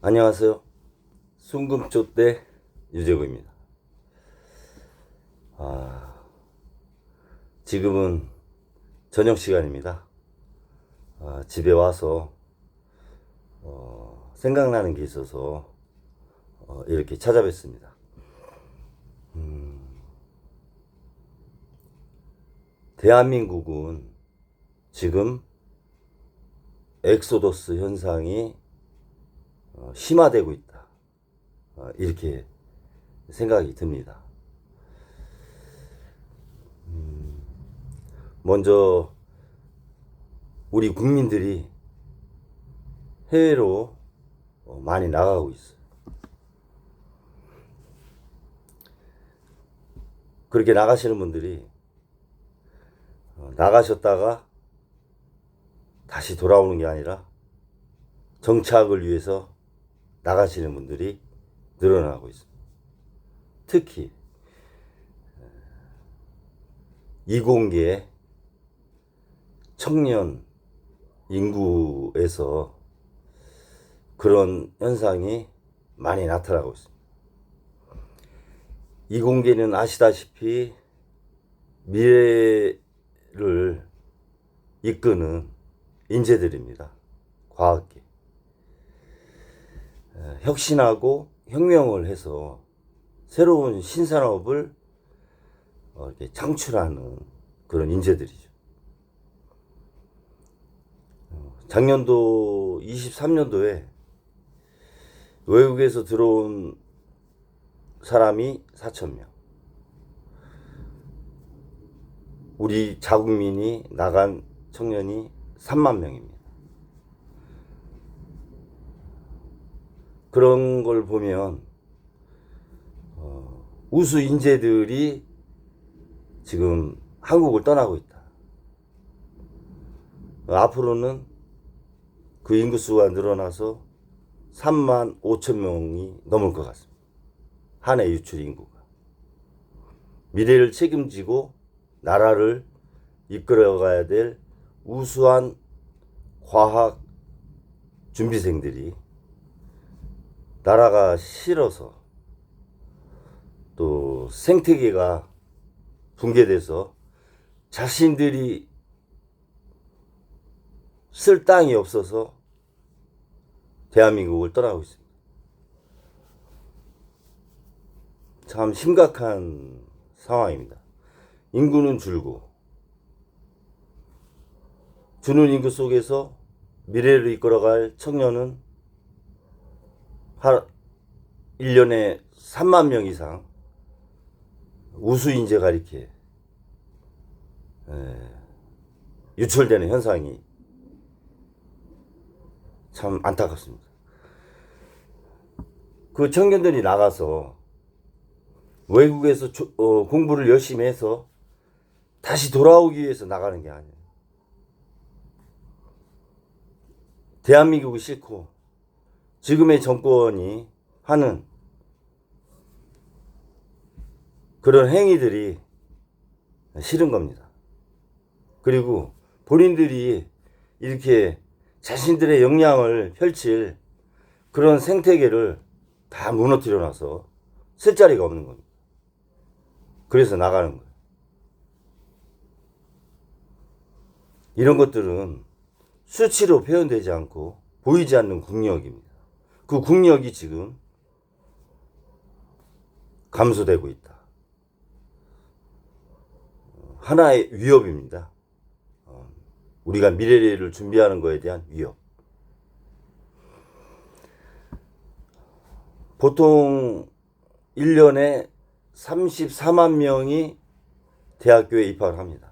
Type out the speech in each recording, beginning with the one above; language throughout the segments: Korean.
안녕하세요. 순금쪽대 유재구입니다. 지금은 저녁 시간입니다. 집에 와서 생각나는 게 있어서 이렇게 찾아뵙습니다. 대한민국은 지금 엑소더스 현상이 심화되고 있다. 이렇게 생각이 듭니다. 먼저 우리 국민들이 해외로 많이 나가고 있어요. 그렇게 나가시는 분들이 나가셨다가 다시 돌아오는 게 아니라 정착을 위해서 나가시는 분들이 늘어나고 있습니다. 특히 이공계 청년 인구에서 그런 현상이 많이 나타나고 있습니다. 이공계는 아시다시피 미래를 이끄는 인재들입니다. 과학계. 혁신하고 혁명을 해서 새로운 신산업을 이렇게 창출하는 그런 인재들이죠. 작년도 23년도에 외국에서 들어온 사람이 4,000명. 우리 자국민이 나간 청년이 3만 명입니다. 그런 걸 보면 우수 인재들이 지금 한국을 떠나고 있다. 앞으로는 그 인구수가 늘어나서 3만 5천 명이 넘을 것 같습니다. 한 해 유출 인구가. 미래를 책임지고 나라를 이끌어가야 될 우수한 과학 준비생들이 나라가 싫어서 또 생태계가 붕괴돼서 자신들이 쓸 땅이 없어서 대한민국을 떠나고 있습니다. 참 심각한 상황입니다. 인구는 줄고 주는 인구 속에서 미래를 이끌어갈 청년은 1년에 3만 명 이상 우수 인재가 이렇게 유출되는 현상이 참 안타깝습니다. 그 청년들이 나가서 외국에서 공부를 열심히 해서 다시 돌아오기 위해서 나가는 게 아니에요. 대한민국이 싫고 지금의 정권이 하는 그런 행위들이 싫은 겁니다. 그리고 본인들이 이렇게 자신들의 역량을 펼칠 그런 생태계를 다 무너뜨려 놔서 쓸 자리가 없는 겁니다. 그래서 나가는 거예요. 이런 것들은 수치로 표현되지 않고 보이지 않는 국력입니다. 그 국력이 지금 감소되고 있다. 하나의 위협입니다. 우리가 미래를 준비하는 것에 대한 위협. 보통 1년에 34만 명이 대학교에 입학을 합니다.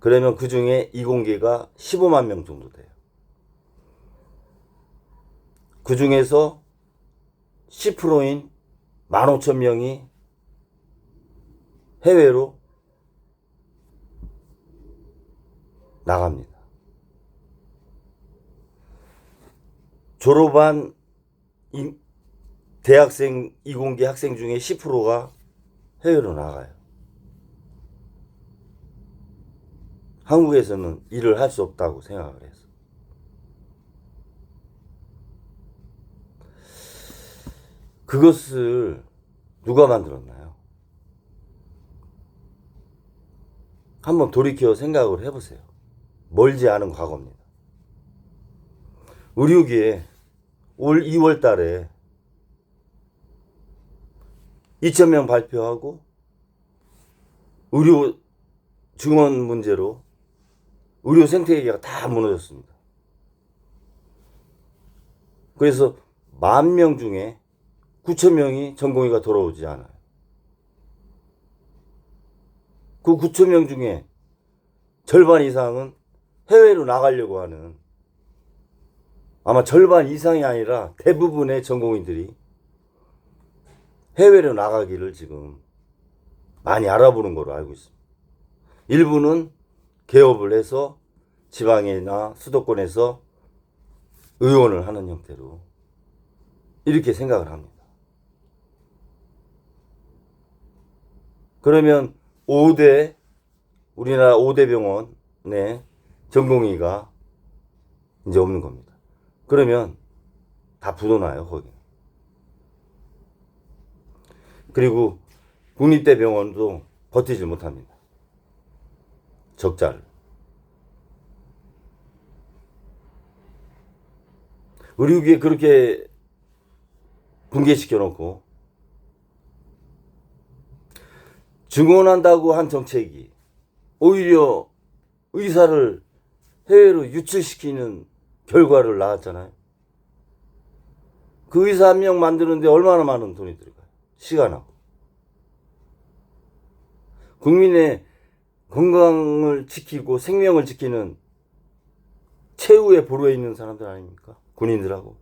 그러면 그 중에 이공계가 15만 명 정도 돼요. 그 중에서 10%인 15,000명이 해외로 나갑니다. 졸업한 대학생 이공계 학생 중에 10%가 해외로 나가요. 한국에서는 일을 할 수 없다고 생각을 해서. 그것을 누가 만들었나요? 한번 돌이켜 생각을 해보세요. 멀지 않은 과거입니다. 의료계에 올 2월 달에 2,000명 발표하고 의료 증원 문제로 의료 생태계가 다 무너졌습니다. 그래서 10,000명 중에 9,000명이 전공의가 돌아오지 않아요. 그 9,000명 중에 절반 이상은 해외로 나가려고 하는, 아마 절반 이상이 아니라 대부분의 전공의들이 해외로 나가기를 지금 많이 알아보는 걸로 알고 있습니다. 일부는 개업을 해서 지방이나 수도권에서 의원을 하는 형태로 이렇게 생각을 합니다. 그러면 우리나라 5대 병원의 전공의가 이제 없는 겁니다. 그러면 다 부도나요, 거기. 그리고 국립대 병원도 버티지 못합니다. 적자를. 의료계에 그렇게 붕괴시켜 놓고 증원한다고 한 정책이 오히려 의사를 해외로 유출시키는 결과를 낳았잖아요. 그 의사 한 명 만드는데 얼마나 많은 돈이 들어가요. 시간하고. 국민의 건강을 지키고 생명을 지키는 최후의 보루에 있는 사람들 아닙니까? 군인들하고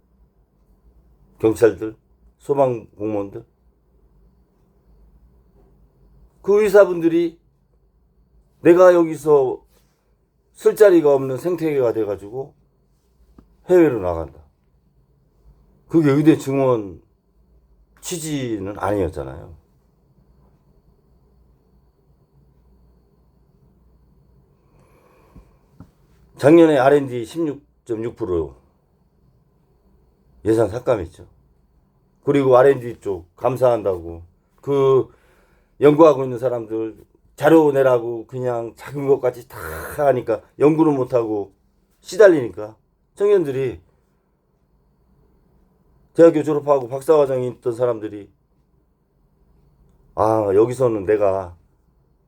경찰들, 소방공무원들. 그 의사분들이 내가 여기서 쓸 자리가 없는 생태계가 돼가지고 해외로 나간다. 그게 의대 증원 취지는 아니었잖아요. 작년에 R&D 16.6% 예산 삭감했죠. 그리고 R&D 쪽 감사한다고 그 연구하고 있는 사람들 자료 내라고 그냥 작은 것까지 다 하니까 연구는 못하고 시달리니까 청년들이, 대학교 졸업하고 박사과정이 있던 사람들이, 아, 여기서는 내가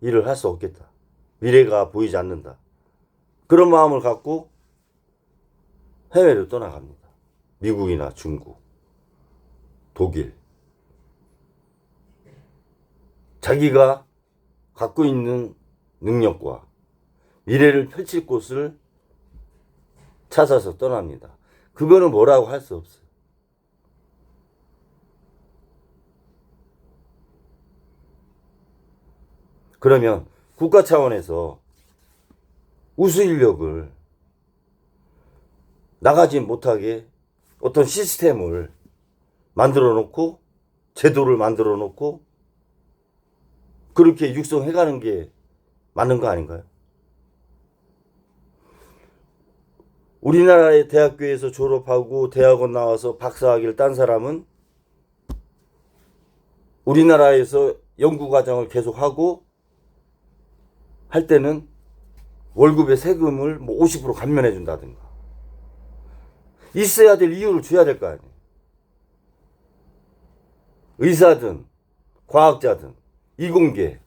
일을 할 수 없겠다. 미래가 보이지 않는다. 그런 마음을 갖고 해외로 떠나갑니다. 미국이나 중국, 독일. 자기가 갖고 있는 능력과 미래를 펼칠 곳을 찾아서 떠납니다. 그거는 뭐라고 할 수 없어요. 그러면 국가 차원에서 우수 인력을 나가지 못하게 어떤 시스템을 만들어 놓고, 제도를 만들어 놓고 그렇게 육성해 가는 게 맞는 거 아닌가요? 우리나라의 대학교에서 졸업하고 대학원 나와서 박사학위를 딴 사람은 우리나라에서 연구과정을 계속하고 할 때는 월급의 세금을 뭐 50% 감면해 준다든가 있어야 될 이유를 줘야 될 거 아니에요. 의사든 과학자든 이공계,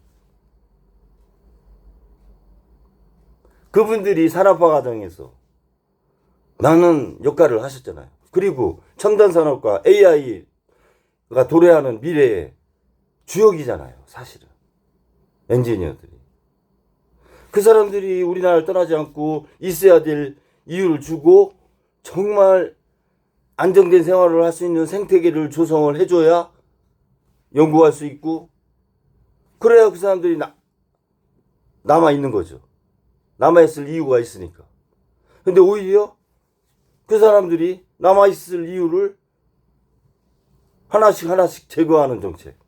그분들이 산업화 과정에서 많은 역할을 하셨잖아요. 그리고 첨단 산업과 AI가 도래하는 미래의 주역이잖아요, 사실은. 엔지니어들이. 그 사람들이 우리나라를 떠나지 않고 있어야 될 이유를 주고 정말 안정된 생활을 할 수 있는 생태계를 조성을 해줘야 연구할 수 있고, 그래야 그 사람들이 남아있는 거죠. 남아있을 이유가 있으니까. 근데 오히려 그 사람들이 남아있을 이유를 하나씩 하나씩 제거하는 정책.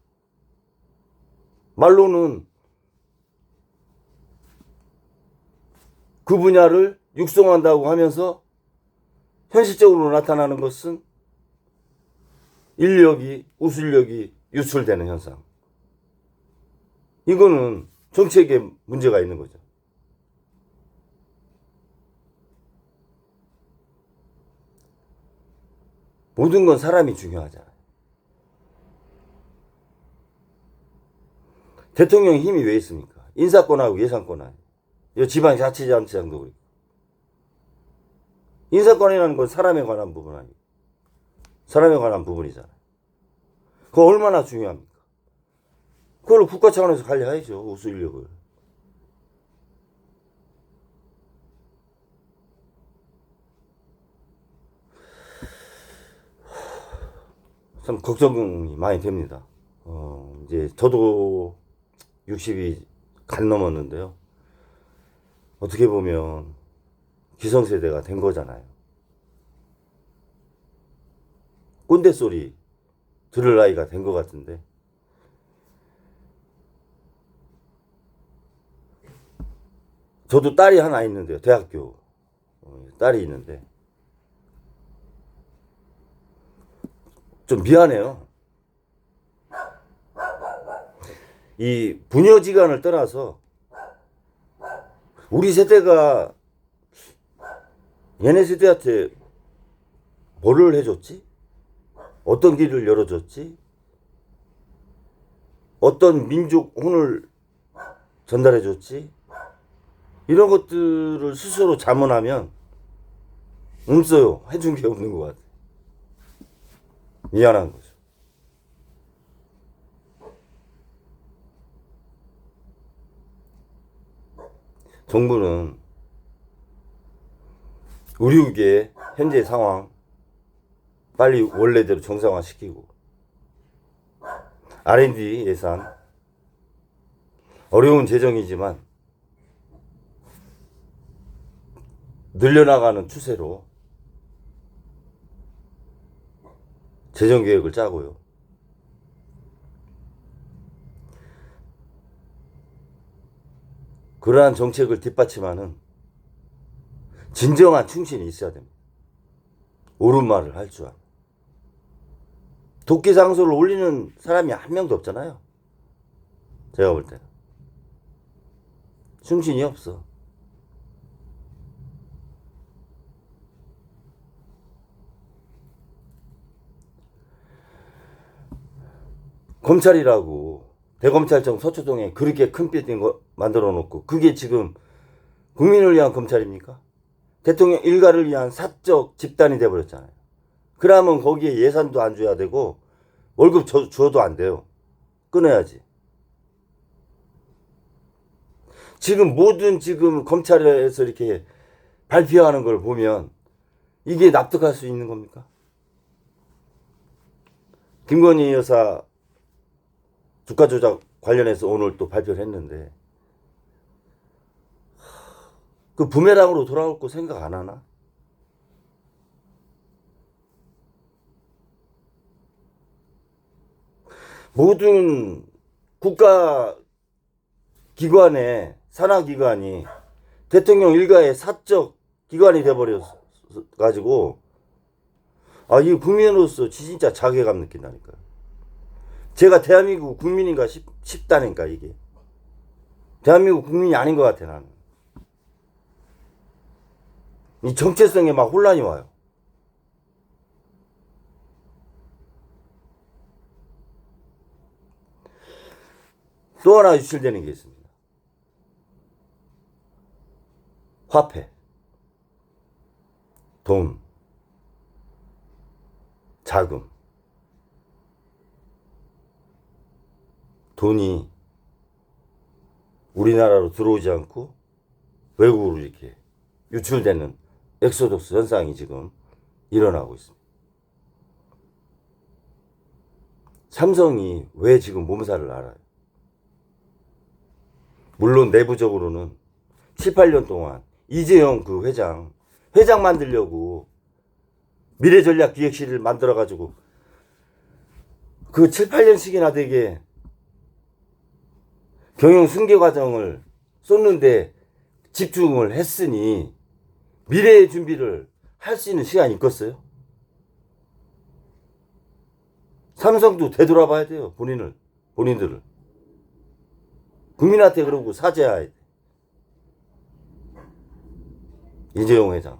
말로는 그 분야를 육성한다고 하면서 현실적으로 나타나는 것은 인력이, 우술력이 유출되는 현상. 이거는 정책에 문제가 있는 거죠. 모든 건 사람이 중요하잖아요. 대통령의 힘이 왜 있습니까? 인사권하고 예산권하고. 지방자치단체장도 그렇고. 인사권이라는 건 사람에 관한 부분 아니에요. 사람에 관한 부분이잖아요. 그거 얼마나 중요합니까? 그걸 국가 차원에서 관리해야죠. 우수 인력을. 참 걱정이 많이 됩니다. 이제 저도 60이 간 넘었는데요. 어떻게 보면 기성세대가 된 거잖아요. 꼰대 소리 들을 나이가 된 것 같은데, 저도 딸이 하나 있는데요. 대학교 딸이 있는데 좀 미안해요. 이 부녀지간을 떠나서 우리 세대가 얘네 세대한테 뭐를 해줬지? 어떤 길을 열어줬지? 어떤 민족 혼을 전달해줬지? 이런 것들을 스스로 자문하면 없어요. 해준 게 없는 것 같아요. 미안한 거죠. 정부는 의료계의 현재 상황 빨리 원래대로 정상화시키고, R&D 예산 어려운 재정이지만 늘려나가는 추세로 재정계획을 짜고요. 그러한 정책을 뒷받침하는 진정한 충신이 있어야 됩니다. 옳은 말을 할 줄 알고. 독기상소를 올리는 사람이 한 명도 없잖아요. 제가 볼 때는. 충신이 없어. 검찰이라고 대검찰청 서초동에 그렇게 큰 빌딩 만들어 놓고, 그게 지금 국민을 위한 검찰입니까? 대통령 일가를 위한 사적 집단이 돼버렸잖아요. 그러면 거기에 예산도 안 줘야 되고 월급 줘도 안 돼요. 끊어야지. 지금 모든 검찰에서 이렇게 발표하는 걸 보면 이게 납득할 수 있는 겁니까? 김건희 여사 주가 조작 관련해서 오늘 또 발표를 했는데, 그 부메랑으로 돌아올 거 생각 안 하나? 모든 국가 기관의 산하기관이 대통령 일가의 사적 기관이 돼버려가지고, 이 국민으로서 진짜 자괴감 느낀다니까요. 제가 대한민국 국민인가 싶다니까, 이게. 대한민국 국민이 아닌 것 같아, 나는. 이 정체성에 막 혼란이 와요. 또 하나 유출되는 게 있습니다. 화폐, 돈, 자금. 돈이 우리나라로 들어오지 않고 외국으로 이렇게 유출되는 엑소덕스 현상이 지금 일어나고 있습니다. 삼성이 왜 지금 몸살을 앓아요? 물론 내부적으로는 7, 8년 동안 이재용 그 회장 만들려고 미래전략기획실을 만들어가지고 그 7, 8년씩이나 되게 경영 승계 과정을 쏟는데 집중을 했으니 미래의 준비를 할 수 있는 시간이 있겠어요? 삼성도 되돌아봐야 돼요. 본인들을. 국민한테 그러고 사죄해야 돼. 이재용 회장.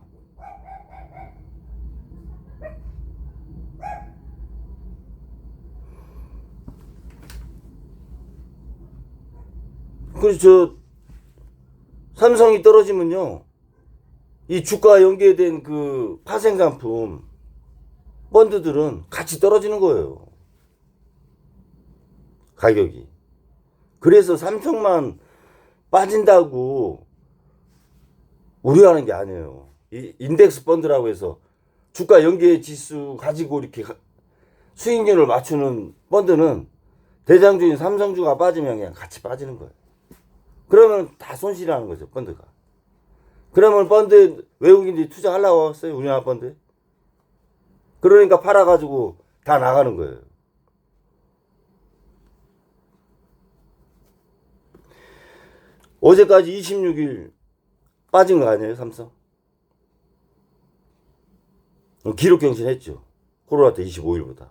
그래서 삼성이 떨어지면요, 이 주가 연계된 그 파생상품 펀드들은 같이 떨어지는 거예요. 가격이. 그래서 삼성만 빠진다고 우려하는 게 아니에요. 이 인덱스 펀드라고 해서 주가 연계 지수 가지고 이렇게 수익률을 맞추는 펀드는 대장주인 삼성주가 빠지면 그냥 같이 빠지는 거예요. 그러면 다 손실이 나는 거죠, 펀드가. 그러면 펀드 외국인들이 투자하려고 왔어요, 우리나라 펀드. 그러니까 팔아가지고 다 나가는 거예요. 어제까지 26일 빠진 거 아니에요, 삼성? 기록 경신했죠. 코로나 때 25일보다.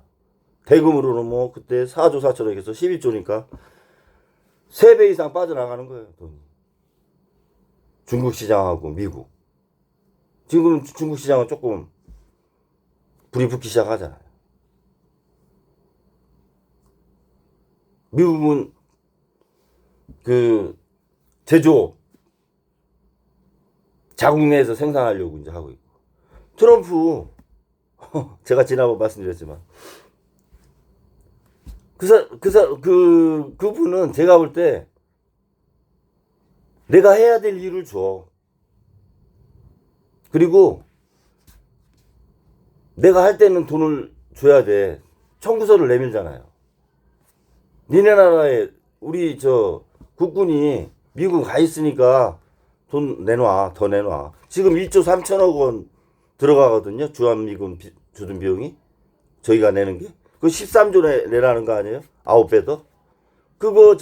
대금으로는 뭐 그때 4조 4천억 해서 11조니까 3배 이상 빠져나가는 거예요, 돈이. 중국 시장하고 미국. 지금 중국 시장은 조금 불이 붙기 시작하잖아요. 미국은 그 제조업 자국 내에서 생산하려고 이제 하고 있고. 트럼프 제가 지난번 말씀드렸지만 그분은 제가 볼 때 내가 해야 될 일을 줘. 그리고 내가 할 때는 돈을 줘야 돼. 청구서를 내밀잖아요. 니네 나라에 우리 국군이 미국 가 있으니까 돈 내놔. 더 내놔. 지금 1조 3천억 원 들어가거든요. 주한미군 주둔 비용이. 저희가 내는 게. 그 13조 내라는 거 아니에요? 9배 더? 그거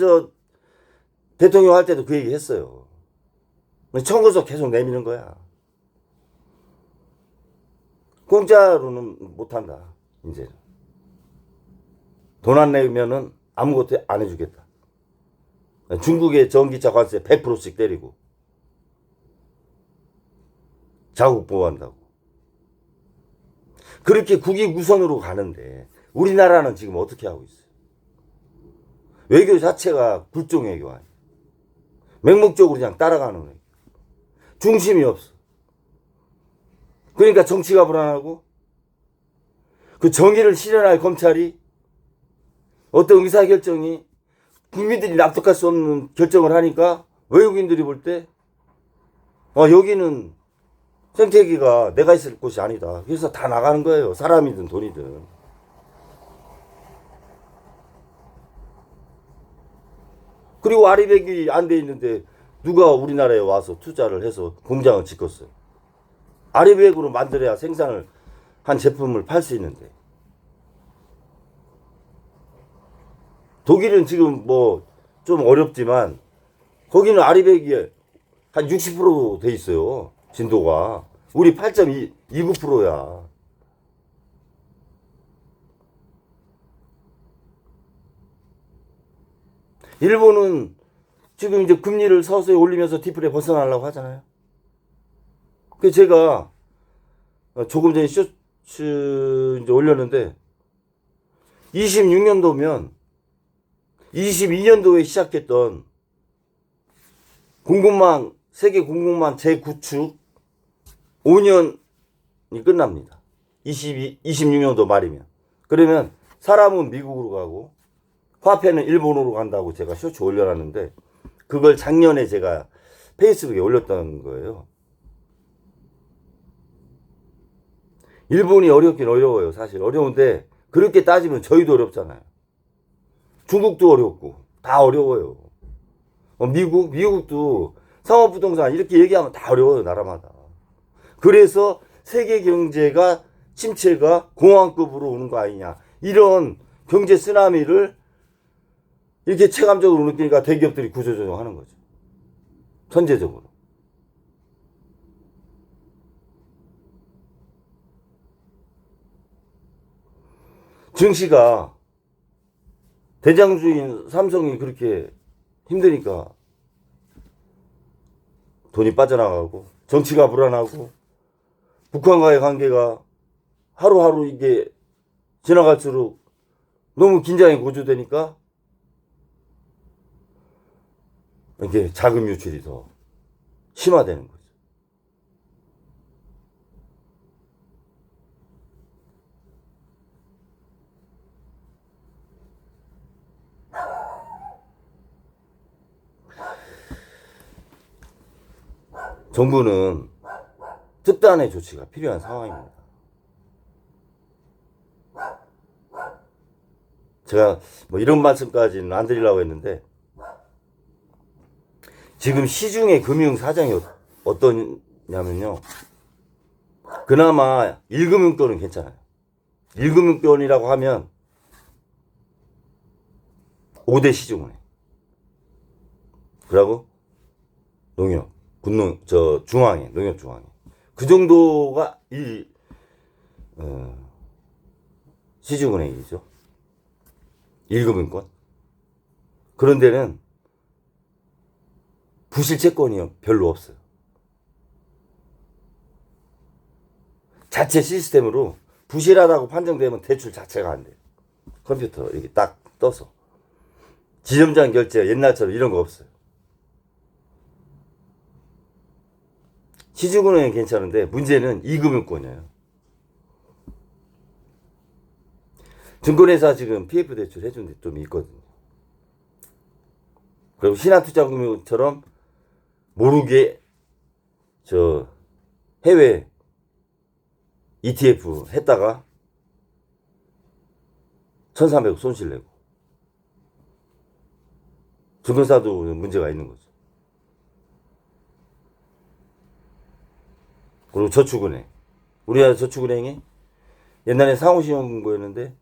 대통령 할 때도 그 얘기 했어요. 청구서 계속 내미는 거야. 공짜로는 못한다. 이제 돈 안 내면은 아무것도 안 해주겠다. 중국의 전기차 관세 100%씩 때리고 자국 보호한다고. 그렇게 국익 우선으로 가는데 우리나라는 지금 어떻게 하고 있어요? 외교 자체가 굴종 외교 아니에요. 맹목적으로 그냥 따라가는 거예요. 중심이 없어. 그러니까 정치가 불안하고 그 정의를 실현할 검찰이 어떤 의사결정이 국민들이 납득할 수 없는 결정을 하니까 외국인들이 볼 때 여기는 생태계가 내가 있을 곳이 아니다. 그래서 다 나가는 거예요. 사람이든 돈이든. 그리고 아리백이 안 돼 있는데 누가 우리나라에 와서 투자를 해서 공장을 짓겠어요. 아리백으로 만들어야 생산을 한 제품을 팔 수 있는데. 독일은 지금 뭐 좀 어렵지만 거기는 아리백이 한 60% 돼 있어요. 진도가. 우리 8.29%야. 일본은 지금 이제 금리를 서서히 올리면서 디플에 벗어나려고 하잖아요. 그래서 제가 조금 전에 쇼츠 이제 올렸는데 26년도면 22년도에 시작했던 세계 공급망 재구축 5년이 끝납니다. 26년도 말이면. 그러면 사람은 미국으로 가고 화폐는 일본으로 간다고 제가 쇼츠 올려놨는데 그걸 작년에 제가 페이스북에 올렸던 거예요. 일본이 어렵긴 어려워요. 사실 어려운데 그렇게 따지면 저희도 어렵잖아요. 중국도 어렵고 다 어려워요. 미국도 상업부동산 이렇게 얘기하면 다 어려워요. 나라마다. 그래서 세계 경제가 침체가 공황급으로 오는 거 아니냐. 이런 경제 쓰나미를 이렇게 체감적으로 느끼니까 대기업들이 구조조정하는 거죠. 선제적으로. 증시가 대장주인 삼성이 그렇게 힘드니까 돈이 빠져나가고 정치가 불안하고 북한과의 관계가 하루하루 이게 지나갈수록 너무 긴장이 고조되니까 이게 자금 유출이 더 심화되는 거죠. 정부는 특단의 조치가 필요한 상황입니다. 제가 뭐 이런 말씀까지는 안 드리려고 했는데 지금 시중의 금융 사정이 어떠냐면요. 그나마 1금융권은 괜찮아요. 1금융권이라고 하면 5대 시중은행. 그리고 농협, 중앙회, 농협 중앙회. 그 정도가 시중은행이죠. 1금융권. 그런 데는 부실채권이 별로 없어요. 자체 시스템으로 부실하다고 판정되면 대출 자체가 안 돼요. 컴퓨터 이렇게 딱 떠서. 지점장 결제 옛날처럼 이런 거 없어요. 시중은행은 괜찮은데 문제는 2금융권이에요. 증권회사 지금 PF 대출 해준 데 좀 있거든요. 그리고 신한투자금융처럼 모르게 해외 ETF 했다가 1,300억 손실 내고 증권사도 문제가 있는 거죠. 그리고 저축은행. 우리나라 저축은행이 옛날에 상호신용금고였는데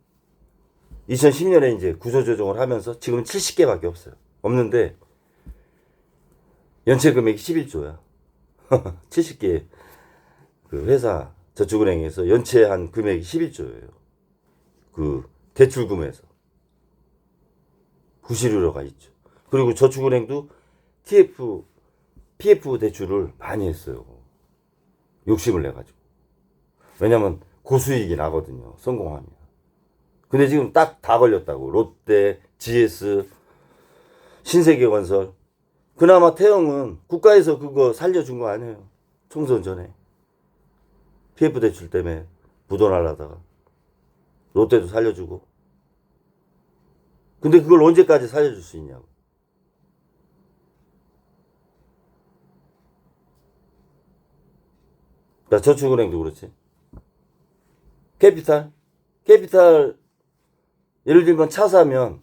2010년에 이제 구조조정을 하면서 지금은 70개밖에 없어요. 없는데 연체 금액이 11조야. 70개 그 회사 저축은행에서 연체한 금액이 11조예요. 그 대출금에서 부실 우려가 있죠. 그리고 저축은행도 PF 대출을 많이 했어요. 욕심을 내가지고. 왜냐면 고수익이 나거든요. 성공하면. 근데 지금 딱 다 걸렸다고. 롯데, GS, 신세계건설. 그나마 태영은 국가에서 그거 살려준 거 아니에요. 총선 전에. PF 대출 때문에 부도날라다가. 롯데도 살려주고. 근데 그걸 언제까지 살려줄 수 있냐고. 저축은행도 그렇지. 캐피탈 예를 들면 차 사면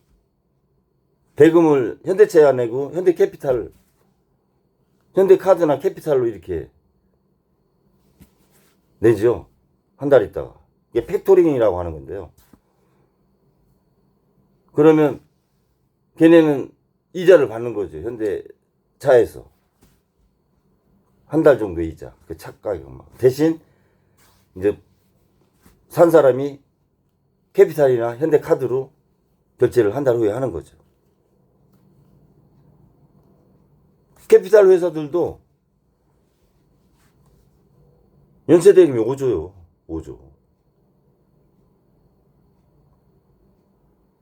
대금을 현대차에 안 내고 현대카드나 캐피탈로 이렇게 내죠. 한 달 있다가. 이게 팩토링이라고 하는 건데요. 그러면 걔네는 이자를 받는 거죠. 현대차에서. 한 달 정도 이자. 그 차 가격만. 대신 이제 산 사람이 캐피탈이나 현대카드로 결제를 한 달 후에 하는 거죠. 캐피탈 회사들도 연체 대금이 5조요. 5조.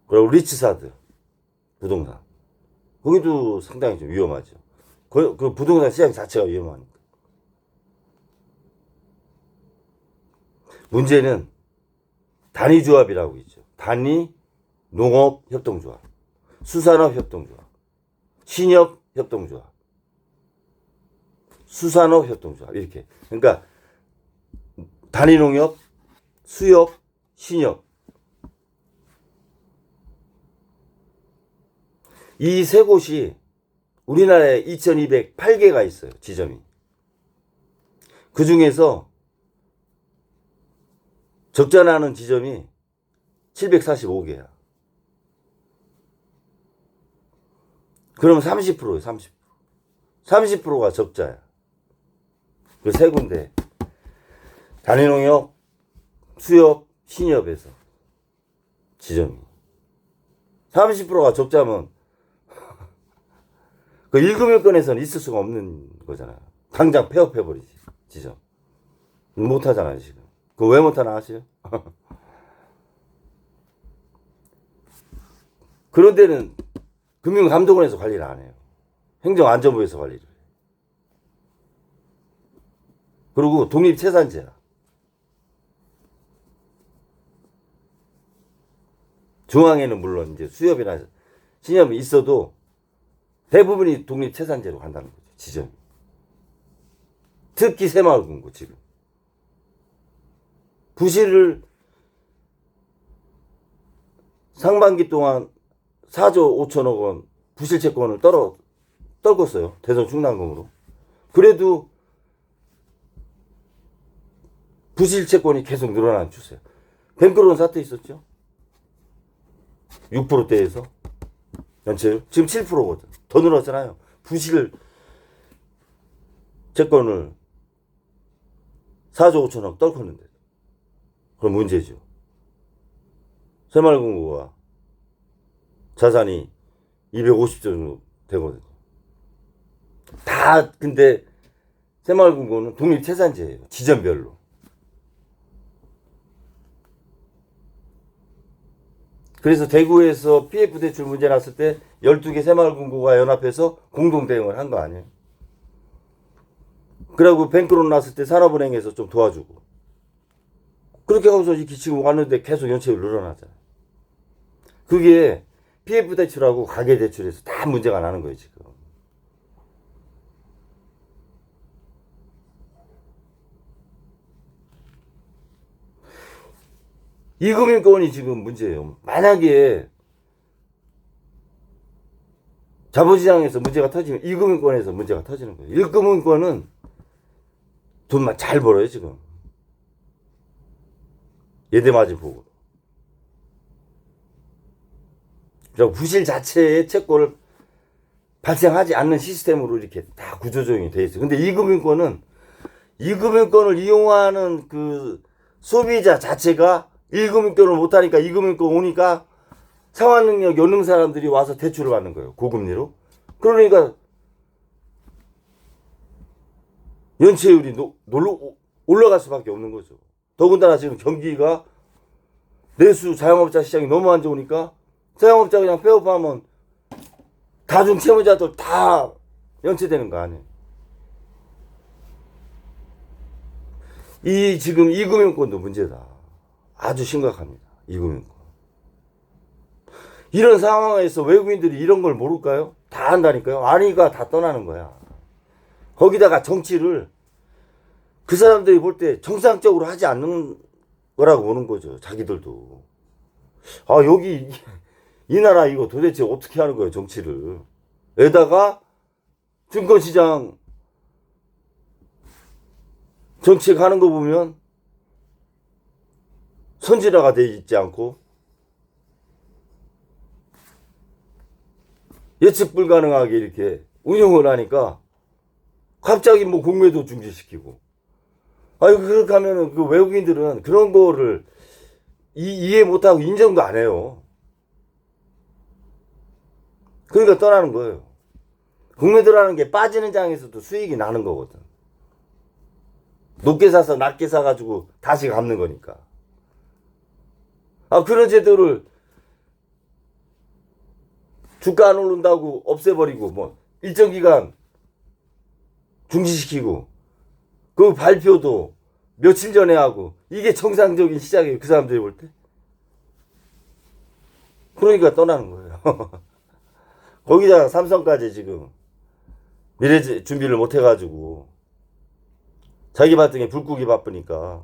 그리고 리츠사드 부동산. 거기도 상당히 좀 위험하죠. 그 부동산 시장 자체가 위험하니까. 문제는 단위조합이라고 있죠. 단위 농업협동조합, 수산업협동조합, 신협협동조합, 수산업협동조합 이렇게. 그러니까 단위농협, 수협, 신협 이 세 곳이 우리나라에 2208개가 있어요. 지점이. 그 중에서 적자 나는 지점이 745개야. 그러면 30%예요. 30%. 30%가 적자야. 그 세 군데. 단위농협, 수협, 신협에서 지점이. 30%가 적자면 그 1금융권에서는 있을 수가 없는 거잖아요. 당장 폐업해버리지. 지점. 못하잖아요, 지금. 그거 왜 못하나 아세요? 그런 데는 금융감독원에서 관리를 안 해요. 행정안전부에서 관리를 해요. 그리고 독립채산제야. 중앙에는 물론 이제 수협이나 신협이 있어도 대부분이 독립채산제로 간다는 거죠. 지점이. 특히 새마을금고 지금. 부실을 상반기 동안 4조 5천억 원 부실 채권을 떨궜어요. 대선 충남금으로. 그래도 부실 채권이 계속 늘어나는 추세. 뱅크론 사태 있었죠. 6%대에서 연체율 지금 7%거든. 더 늘었잖아요. 부실 채권을 4조 5천억 떨궜는데. 그럼 문제죠. 새마을금고가 자산이 250조 정도 되거든요. 다 근데 새마을금고는 독립채산제예요. 지점별로. 그래서 대구에서 PF 대출 문제 났을 때 12개 새마을금고가 연합해서 공동 대응을 한 거 아니에요. 그리고 뱅크론 났을 때 산업은행에서 좀 도와주고. 그렇게 하고서 이렇게 지금 왔는데 계속 연체율 늘어나잖아요. 그게 PF 대출하고 가계 대출에서 다 문제가 나는 거예요, 지금. 이금융권이 지금 문제예요. 만약에 자본시장에서 문제가 터지면 이금융권에서 문제가 터지는 거예요. 1금융권은 돈만 잘 벌어요, 지금. 예대마진 보고. 그리고 부실 자체의 채권을 발생하지 않는 시스템으로 이렇게 다 구조조정이 돼 있어요. 근데 이금융권을 이용하는 그 소비자 자체가 1금융권을 못하니까 2금융권 오니까 상환능력 없는 사람들이 와서 대출을 받는 거예요. 고금리로. 그러니까 연체율이 올라갈 수밖에 없는 거죠. 더군다나 지금 경기가 내수 자영업자 시장이 너무 안 좋으니까 자영업자 그냥 폐업하면 다중 채무자들 다 연체되는 거 아니에요. 지금 이금융권도 문제다. 아주 심각합니다. 이금융권. 이런 상황에서 외국인들이 이런 걸 모를까요? 다 안다니까요. 아니가 다 떠나는 거야. 거기다가 정치를 그 사람들이 볼 때 정상적으로 하지 않는 거라고 보는 거죠. 자기들도. 아, 여기 이 나라 이거 도대체 어떻게 하는 거예요, 정치를. 에다가 증권시장 정책하는 거 보면 선진화가 되어 있지 않고 예측 불가능하게 이렇게 운영을 하니까 갑자기 뭐 공매도 중지시키고. 아유, 그렇게 하면은 그 외국인들은 그런 거를 이해 못하고 인정도 안 해요. 그러니까 떠나는 거예요. 공매도라는 게 빠지는 장에서도 수익이 나는 거거든. 높게 사서 낮게 사가지고 다시 갚는 거니까. 아, 그런 제도를 주가 안 오른다고 없애버리고 뭐 일정 기간 중지시키고 그 발표도 며칠 전에 하고 이게 정상적인 시작이에요. 그 사람들이 볼 때. 그러니까 떠나는 거예요. 거기다가 삼성까지 지금 미래 준비를 못 해가지고 자기 발등에 불 끄기 바쁘니까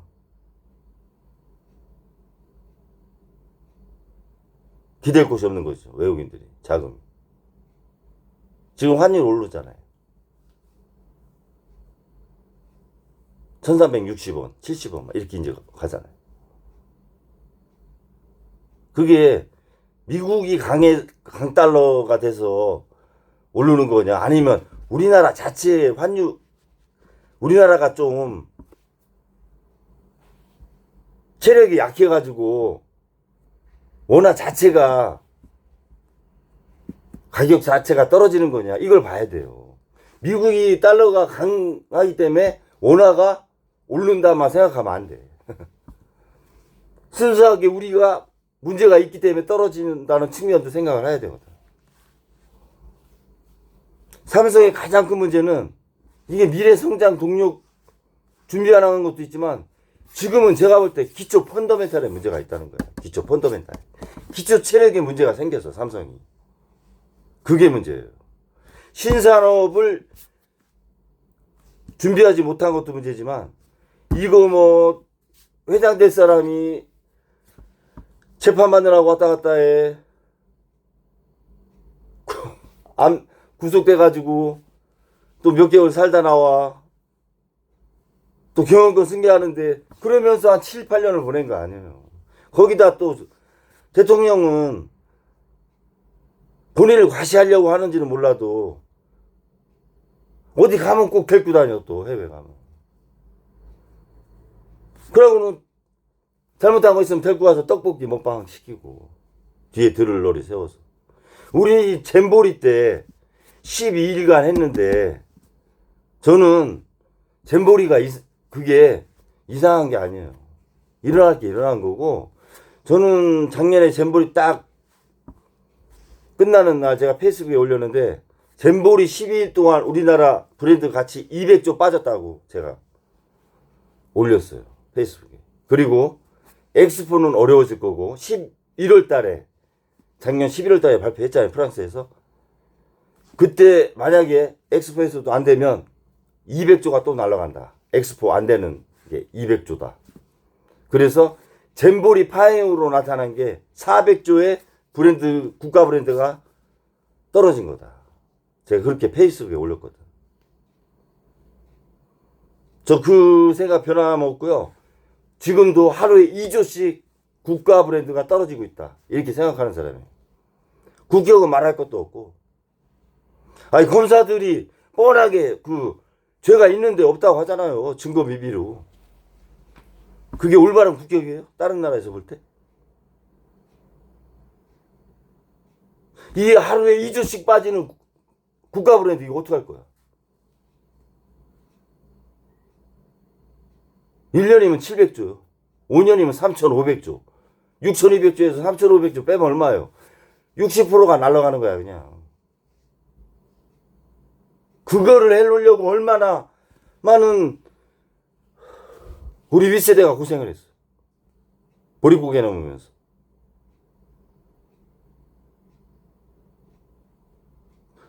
기댈 곳이 없는 거죠. 외국인들이. 자금. 지금 환율 오르잖아요. 1360원, 70원 이렇게 이제 가잖아요. 그게 미국이 강달러가 돼서 오르는 거냐, 아니면 우리나라 자체의 환율, 우리나라가 좀 체력이 약해가지고 워낙 자체가 가격 자체가 떨어지는 거냐, 이걸 봐야 돼요. 미국이 달러가 강하기 때문에 원화가 오른다만 생각하면 안 돼. 순수하게 우리가 문제가 있기 때문에 떨어진다는 측면도 생각을 해야 되거든. 삼성의 가장 큰 문제는 이게 미래 성장 동력 준비하는 것도 있지만 지금은 제가 볼 때 기초 펀더멘탈에 문제가 있다는 거예요. 기초 펀더멘탈. 기초 체력에 문제가 생겨서 삼성이. 그게 문제예요. 신산업을 준비하지 못한 것도 문제지만 이거 뭐 회장 될 사람이 재판 받느라고 왔다 갔다 해. 구속돼가지고 또 몇 개월 살다 나와. 또 경영권 승계하는데 그러면서 한 7, 8년을 보낸 거 아니에요. 거기다 또 대통령은 본인을 과시하려고 하는지는 몰라도 어디 가면 꼭 데리고 다녀. 또 해외 가면. 그러고는 잘못한 거 있으면 데리고 가서 떡볶이 먹방 시키고 뒤에 들을 놀이 세워서. 우리 잼보리 때 12일간 했는데 저는 잼보리가 그게 이상한 게 아니에요. 일어날 게 일어난 거고, 저는 작년에 잼보리 딱 끝나는 날 제가 페이스북에 올렸는데 잼보리 12일 동안 우리나라 브랜드 가치 200조 빠졌다고 제가 올렸어요. 페이스북에. 그리고 엑스포는 어려워질 거고 11월 달에 작년 11월 달에 발표했잖아요. 프랑스에서. 그때 만약에 엑스포에서도 안 되면 200조가 또 날아간다. 엑스포 안 되는 게 200조다. 그래서 잼보리 파행으로 나타난 게 400조의 브랜드, 국가 브랜드가 떨어진 거다. 제가 그렇게 페이스북에 올렸거든. 저 그 생각 변함없고요. 지금도 하루에 2조씩 국가 브랜드가 떨어지고 있다. 이렇게 생각하는 사람이에요. 국격은 말할 것도 없고. 아니, 검사들이 뻔하게 죄가 있는데 없다고 하잖아요. 증거 미비로. 그게 올바른 국격이에요? 다른 나라에서 볼 때? 이 하루에 2조씩 빠지는 국가 브랜드 이거 어떡할 거야? 1년이면 700조요. 5년이면 3,500조. 6,200조에서 3,500조 빼면 얼마예요? 60%가 날아가는 거야, 그냥. 그거를 해놓으려고 얼마나 많은 우리 윗세대가 고생을 했어. 보릿고개 넘으면서.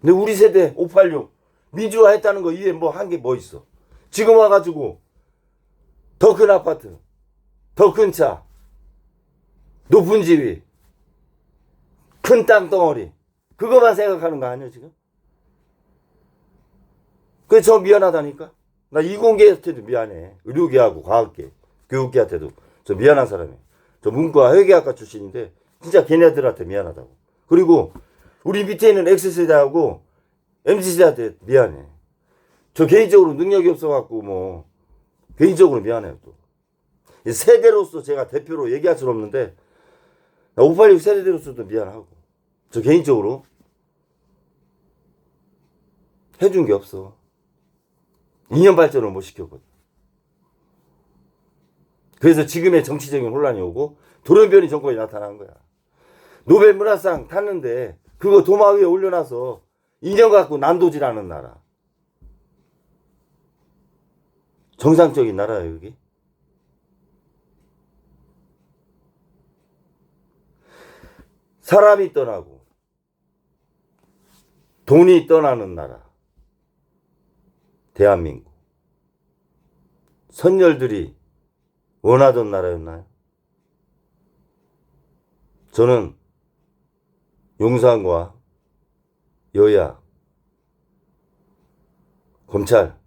근데 우리 세대 586 민주화 했다는 거 이외에 뭐 한 게 뭐 있어? 지금 와가지고 더 큰 아파트, 더 큰 차, 높은 지위, 큰 땅덩어리, 그거만 생각하는 거 아니야 지금? 그래서 저 미안하다니까. 나 이공계한테도 미안해. 의료계하고 과학계, 교육계한테도 저 미안한 사람이에요. 저 문과 회계학과 출신인데 진짜 걔네들한테 미안하다고. 그리고 우리 밑에 있는 X세대하고 MZ세대한테 미안해. 저 개인적으로 능력이 없어갖고 뭐 개인적으로 미안해요. 또 세대로서 제가 대표로 얘기할 수는 없는데 586 세대로서도 미안하고 저 개인적으로 해준 게 없어. 2년 발전을 못 시켰거든. 그래서 지금의 정치적인 혼란이 오고 돌연변이 정권이 나타난 거야. 노벨 문화상 탔는데 그거 도마 위에 올려놔서 인형 갖고 난도질하는 나라. 정상적인 나라예요, 여기? 사람이 떠나고 돈이 떠나는 나라. 대한민국. 선열들이 원하던 나라였나요? 저는 용산과 여야, 검찰,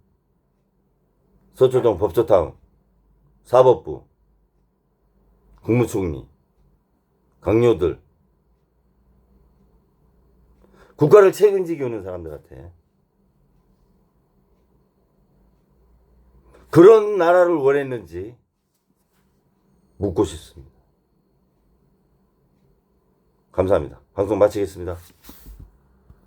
서초동 법조타운, 사법부, 국무총리, 강요들, 국가를 책임지게 오는 사람들한테 그런 나라를 원했는지 묻고 싶습니다. 감사합니다. 방송 마치겠습니다.